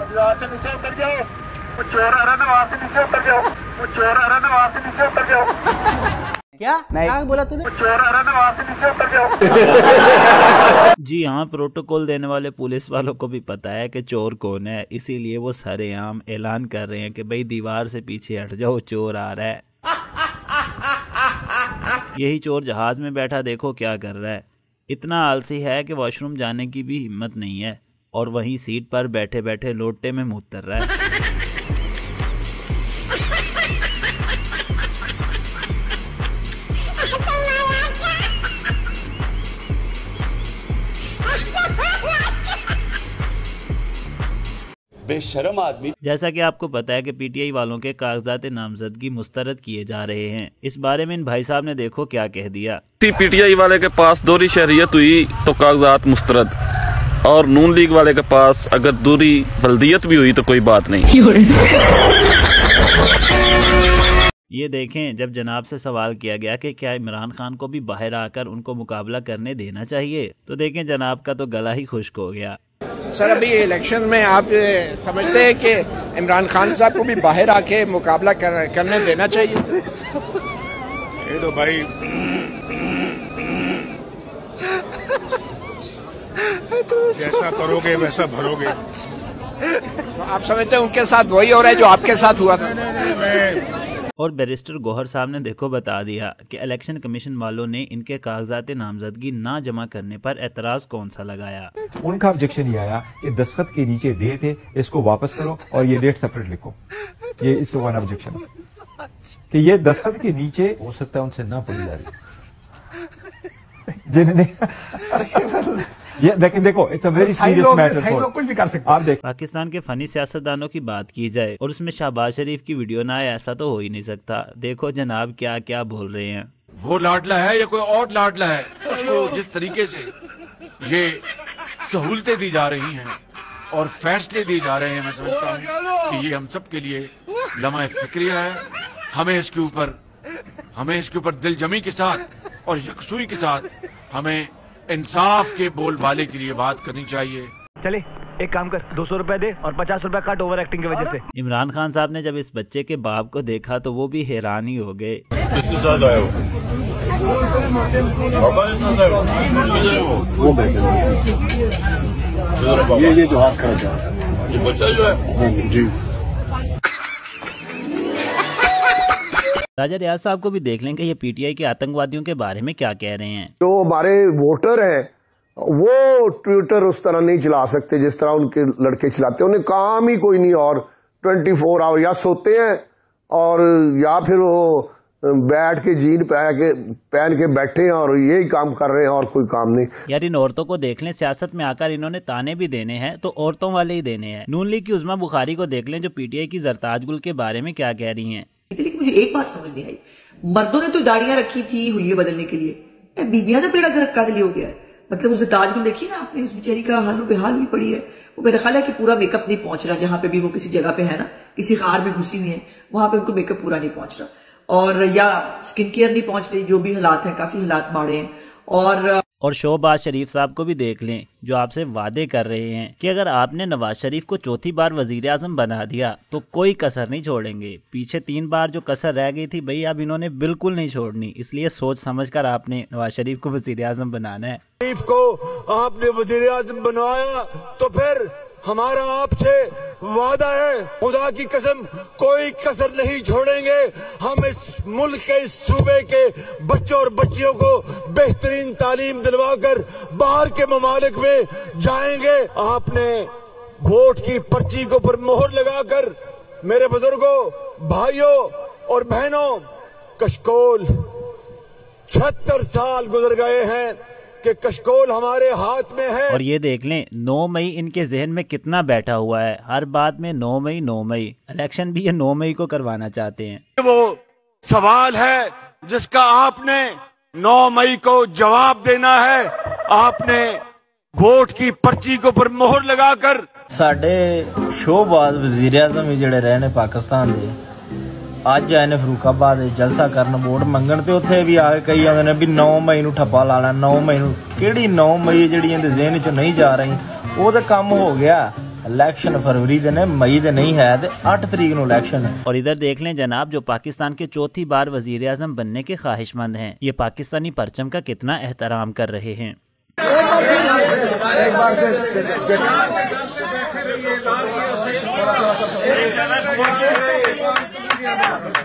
नवाज से नीचे उतर जाओ, वो चोर आ रहा, नवाज से नीचे उतर जाओ, वो चोर आ रहा, नवाज से नीचे उतर जाओ। क्या बोला तूने? वो चोर आ रहा, नवाज से नीचे उतर जाओ। जी हाँ, प्रोटोकॉल देने वाले पुलिस वालों को भी पता है कि चोर कौन है, इसीलिए वो सरेआम ऐलान कर रहे हैं कि भाई दीवार से पीछे हट जाओ, चोर आ रहा है। यही चोर जहाज में बैठा देखो क्या कर रहा है। इतना आलसी है कि वॉशरूम जाने की भी हिम्मत नहीं है और वहीं सीट पर बैठे बैठे लोटे में मुँह तर रहा है। बेशरम आदमी। जैसा कि आपको पता है कि पीटीआई वालों के कागजात नामजदगी मुस्तरद किए जा रहे हैं। इस बारे में इन भाई साहब ने देखो क्या कह दिया। पीटीआई वाले के पास दोहरी शहरियत हुई तो कागजात मुस्तरद, और नून लीग वाले के पास अगर दोहरी बल्दियत भी हुई तो कोई बात नहीं। ये देखें, जब जनाब से सवाल किया गया कि क्या इमरान खान को भी बाहर आकर उनको मुकाबला करने देना चाहिए, तो देखें जनाब का तो गला ही खुश्क हो गया। सर, अभी इलेक्शन में आप समझते हैं कि इमरान खान साहब को भी बाहर आके मुकाबला करने देना चाहिए? ये तो भाई जैसा करोगे वैसा भरोगे। तो आप समझते हैं उनके साथ वही हो रहा है जो आपके साथ हुआ था? और बैरिस्टर गौहर साहब ने देखो बता दिया कि इलेक्शन कमीशन वालों ने इनके कागजात नामजदगी ना जमा करने पर एतराज कौन सा लगाया। उनका ऑब्जेक्शन ये आया कि दस्तखत के नीचे डेट है, इसको वापस करो और ये डेट सेपरेट लिखो। ये इससे वन ऑब्जेक्शन कि ये दस्तखत के नीचे हो सकता है उनसे ना पड़ी जा रही जिन्होंने लेकिन देखो it's a very serious matter, कुछ भी कर सकते आप देख। पाकिस्तान के फनी सियासतदानों की बात की जाए और उसमें शहबाज शरीफ की वीडियो ना आए, ऐसा तो हो ही नहीं सकता। देखो जनाब क्या क्या बोल रहे हैं। वो लाडला है या कोई और लाडला है, उसको जिस तरीके से ये सहूलतें दी जा रही हैं और फैसले दिए जा रहे हैं, मैं समझता हूँ कि ये हम सब के लिए लम्हा फिक्रिया है। हमें इसके ऊपर दिलजमी के साथ और यकसुई के साथ हमें इंसाफ के बोलबाले के लिए बात करनी चाहिए। चले एक काम कर, 200 रुपए दे और 50 रुपए काट ओवर एक्टिंग की वजह से। इमरान खान साहब ने जब इस बच्चे के बाप को देखा तो वो भी हैरान ही हो गए। ये जो हाथ खड़ा था, ये बच्चा जो है जी। राजा रियाज साहब को भी देख लें कि ये पीटीआई के आतंकवादियों के बारे में क्या कह रहे हैं। जो हमारे वोटर हैं वो ट्विटर उस तरह नहीं चला सकते जिस तरह उनके लड़के चलाते हैं। उन्हें काम ही कोई नहीं और 24 आवर या सोते हैं और या फिर वो बैठ के जीन पहन के बैठे हैं और यही काम कर रहे हैं और कोई काम नहीं। यार इन औरतों को देख लें, सियासत में आकर इन्होंने ताने भी देने हैं तो औरतों वाले ही देने हैं। नून लीग की उज़्मा बुखारी को देख लें जो पीटीआई की जरताज गुल के बारे में क्या कह रही हैं। लेकिन मुझे एक बात समझ नहीं आई, मर्दों ने तो दाढ़ियां रखी थी हुलिये बदलने के लिए, बीबियां तो पेड़ा घर कादली हो गया है। मतलब उसे ताजगुल देखी ना आपने, उस बेचारी का हालो बेहाल भी पड़ी है। वो मेरा ख्याल है कि पूरा मेकअप नहीं पहुंच रहा, जहां पे भी वो किसी जगह पे है ना, किसी कार में घुसी हुई है, वहां पे उनको मेकअप पूरा नहीं पहुंच रहा और या स्किन केयर नहीं पहुंच रही। जो भी हालात हैं, काफी हालात माड़े हैं। और शहबाज शरीफ साहब को भी देख लें जो आपसे वादे कर रहे हैं कि अगर आपने नवाज शरीफ को चौथी बार वजीर आजम बना दिया तो कोई कसर नहीं छोड़ेंगे। पीछे 3 बार जो कसर रह गई थी भाई अब इन्होंने बिल्कुल नहीं छोड़नी, इसलिए सोच समझकर आपने नवाज शरीफ को वजीर आजम बनाना है। शरीफ को आपने वजीर आजम बनवाया तो फिर हमारा आपसे वादा है, खुदा की कसम कोई कसर नहीं छोड़ेंगे। हम इस मुल्क के, इस सूबे के बच्चों और बच्चियों को बेहतरीन तालीम दिलवाकर बाहर के ममालिक में जाएंगे। आपने वोट की पर्ची के ऊपर मोहर लगाकर मेरे बुजुर्गों, भाइयों और बहनों, कशकोल 76 साल गुजर गए हैं कि कशकोल हमारे हाथ में है। और ये देख लें 9 मई इनके जहन में कितना बैठा हुआ है। हर बात में 9 मई 9 मई, इलेक्शन भी ये 9 मई को करवाना चाहते हैं। वो सवाल है जिसका आपने 9 मई को जवाब देना है। आपने वोट की पर्ची के ऊपर मोहर लगाकर साडे शोबाज वजीर आजम ही जिहड़े रहे ने पाकिस्तान दे, अज आए ने फरूखाबाद जलसा करन वोट मंगण ते उत्थे भी आ के कई आंदे ने भी 9 मई नूं ठप्पा लाना। 9 मई नूं किहड़ी 9 मई जिहड़ी इहदे ज़हन चों नहीं जा रही, वो तो काम हो गया। इलेक्शन फरवरी दे ने मई दे नहीं है ते 8 तरीक नु इलेक्शन है। और इधर देख लें जनाब, जो पाकिस्तान के चौथी बार वजीर आजम बनने के ख्वाहिशमंद हैं, ये पाकिस्तानी परचम का कितना एहतराम कर रहे हैं।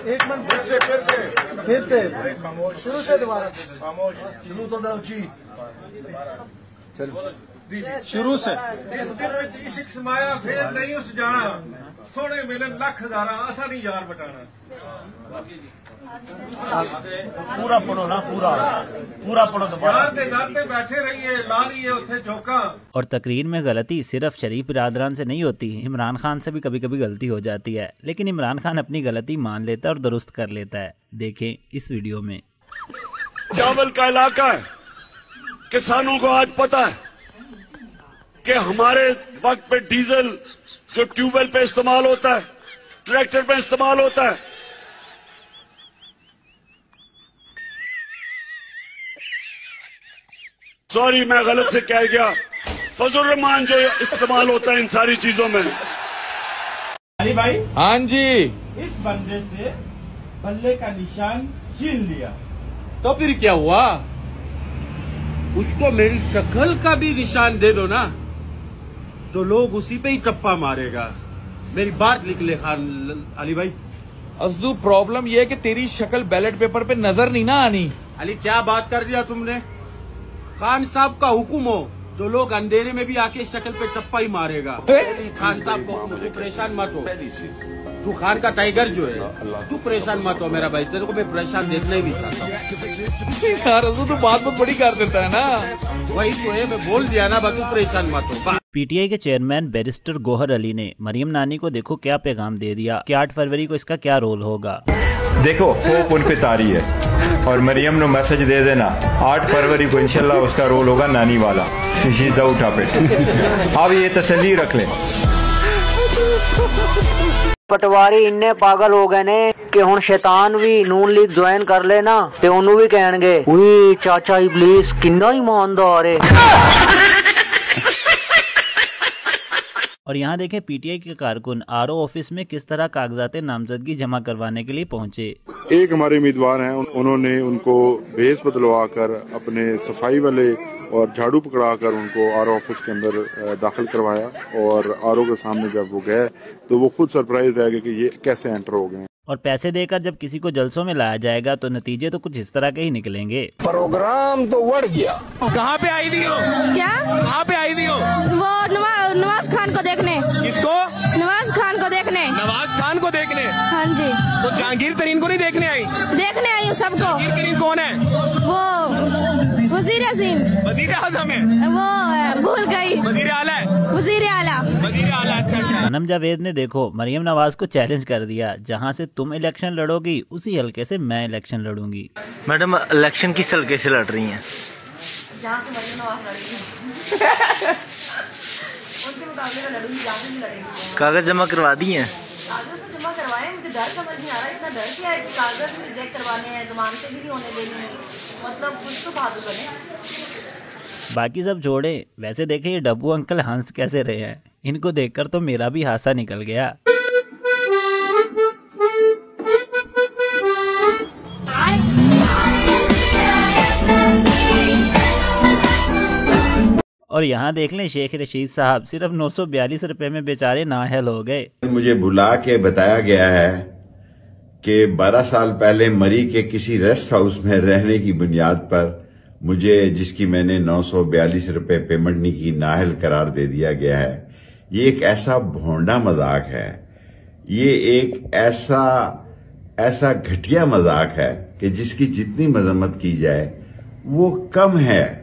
एक मिनट फिर से शुरू से दोबारा शुरू तो दो जी शुरू से इश्क समाया फिर नहीं उस जाना सोने मेले लख हजारा असा नहीं यार बटाना। पूरा पढ़ो ना, पूरा पढ़ो दोबारा। बैठे रहिए ला लिए उठे चौका। और तकरीर में गलती सिर्फ शरीफ बिरादरान से नहीं होती, इमरान खान से भी कभी कभी गलती हो जाती है, लेकिन इमरान खान अपनी गलती मान लेता है और दुरुस्त कर लेता है। देखें इस वीडियो में। चावल का इलाका है, किसानों को आज पता है कि हमारे वक्त पे डीजल जो ट्यूबवेल पे इस्तेमाल होता है, ट्रैक्टर पे इस्तेमाल होता है, सॉरी मैं गलत से कह गया, फजल रहमान जो इस्तेमाल होता है इन सारी चीजों में। अली भाई, हाँ जी, इस बंदे से बल्ले का निशान छीन लिया तो फिर क्या हुआ? उसको मेरी शक्ल का भी निशान दे दो ना, तो लोग उसी पे ही टप्पा मारेगा। मेरी बात लिख ले खान अली भाई। असदू प्रॉब्लम ये है कि तेरी शक्ल बैलेट पेपर पे नजर नहीं ना आनी। अली क्या बात कर दिया तुमने? खान साहब का हुक्म हो तो लोग अंधेरे में भी आके शक्ल पे टप्पा ही मारेगा। खान साहब को तू परेशान मत हो, तू खान का टाइगर जो है, तू परेशान मत हो मेरा भाई, तेरे को मैं परेशान देखना ही नहीं चाहता। यार असदू तो बात बहुत बड़ी कर देता है ना। वही तो है, मैं बोल दिया ना, तू परेशान मत हो। पीटीआई के चेयरमैन बैरिस्टर गौहर अली ने मरियम नानी को देखो क्या पैगाम दे दिया कि 8 फरवरी को इसका क्या रोल होगा। देखो होप उन पे तारी है और मरियम ने मैसेज दे देना 8 फरवरी को इंशाल्लाह उसका रोल होगा नानी वाला। She is out of it. अब ये तसल्ली रख लें। पटवारी इन्ने पागल हो गए ने कि हुण शैतान भी नून लीग ज्वाइन कर लेना ते ओनू भी कहणगे उई चाचा इबलीस किन्ना ईमानदार है। और यहाँ देखें पीटीआई के कारकुन आरओ ऑफिस में किस तरह कागजात नामजदगी जमा करवाने के लिए पहुंचे। एक हमारे उम्मीदवार हैं, उन्होंने उनको भेस बदलवा कर अपने सफाई वाले और झाड़ू पकड़ा कर उनको आरओ ऑफिस के अंदर दाखिल करवाया और आरओ के सामने जब वो गए तो वो खुद सरप्राइज रह गए कि ये कैसे एंटर हो गए। और पैसे देकर जब किसी को जलसों में लाया जाएगा तो नतीजे तो कुछ इस तरह के ही निकलेंगे। प्रोग्राम तो बढ़ गया। कहाँ पे आई थी हो? क्या? कहाँ पे आई थी हो? वो नवाज खान को देखने। किसको? नवाज खान को देखने। नवाज खान को देखने? हाँ जी। तो जहांगीर तरीन को नहीं देखने आई? देखने आई हूँ सबको। जहांगीर तरीन कौन है? वो वजीर आजम है। वो भूल गई। वजीर आला है। वजीर आला। वजीर आला। अच्छा। सनम जावेद ने देखो मरियम नवाज को चैलेंज कर दिया, जहाँ से तुम इलेक्शन लड़ोगी उसी हल्के से मैं इलेक्शन लड़ूंगी। मैडम इलेक्शन किस हल्के से लड़ रही हैं? जहाँ से मरियम नवाज लड़ेगी उनके मुकाबले में लड़ूंगी, जहाँ से भी लड़ेगी। कागज जमा करवा दिए हैं? कागज तो जमा करवाए, मुझे डर समझ नहीं आ रहा, इतना डर क्या है कि कागज भी रिजेक्ट करवाने हैं, जमानतें भी नहीं होने देनी है, मतलब कुछ तो बात बने। बाकी सब छोड़े, वैसे देखे ये डब्बू अंकल हंस कैसे रहे हैं, इनको देखकर तो मेरा भी हासा निकल गया। और यहाँ देख लें शेख रशीद साहब सिर्फ 942 रुपए में बेचारे नाअहल हो गए। मुझे बुला के बताया गया है कि 12 साल पहले मरी के किसी रेस्ट हाउस में रहने की बुनियाद पर मुझे, जिसकी मैंने 942 रुपए पेमेंट नहीं की, नाअहल करार दे दिया गया है। ये एक ऐसा भोंडा मजाक है, ये एक ऐसा घटिया मजाक है कि जिसकी जितनी मजम्मत की जाए वो कम है।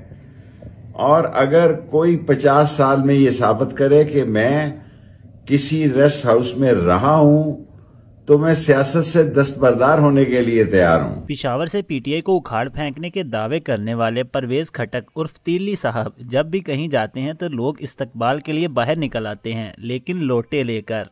और अगर कोई 50 साल में ये साबित करे कि मैं किसी रेस्ट हाउस में रहा हूं तो मैं सियासत से दस्तबरदार होने के लिए तैयार हूं। पिशावर से पीटीआई को उखाड़ फेंकने के दावे करने वाले परवेज खटक उर्फ तीली साहब जब भी कहीं जाते हैं तो लोग इस्तकबाल के लिए बाहर निकल आते हैं, लेकिन लोटे लेकर।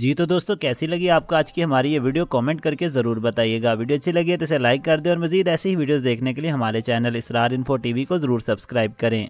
जी तो दोस्तों, कैसी लगी आपको आज की हमारी ये वीडियो, कमेंट करके ज़रूर बताइएगा। वीडियो अच्छी लगी है तो इसे लाइक कर दें और मज़ीद ऐसी ही वीडियोस देखने के लिए हमारे चैनल इसरार इन्फो टीवी को ज़रूर सब्सक्राइब करें।